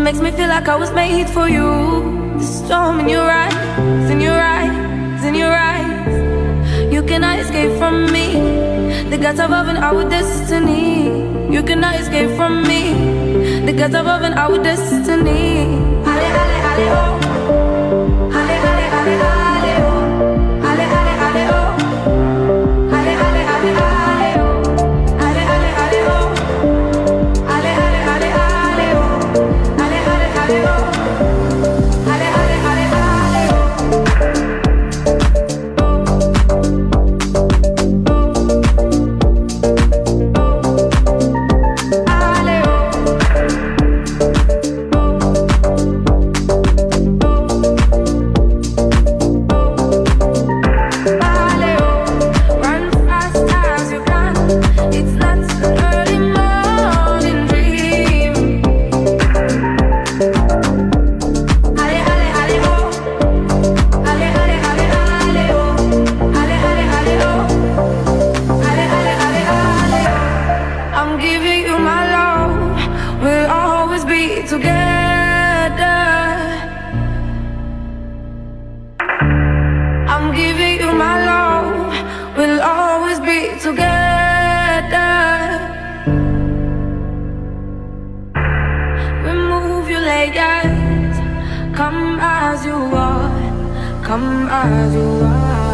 Makes me feel like I was made for you. The storm in your eyes, in your eyes, in your eyes. You cannot escape from me. The gods above and our destiny. You cannot escape from me. The gods above and our destiny. Ale, ale, ale, oh. Ale, ale, ale, ale, oh. Ale, ale, ale, oh. Ale, ale, ale, ale, oh. Ale, ale, ale, oh. Ale, ale, ale, ale, oh. Ale, ale, ale, oh. Ale, ale, ale, ale, oh. I'm giving you my love, we'll always be together. I'm giving you my love, we'll always be together. Remove your layers, come as you are, come as you are.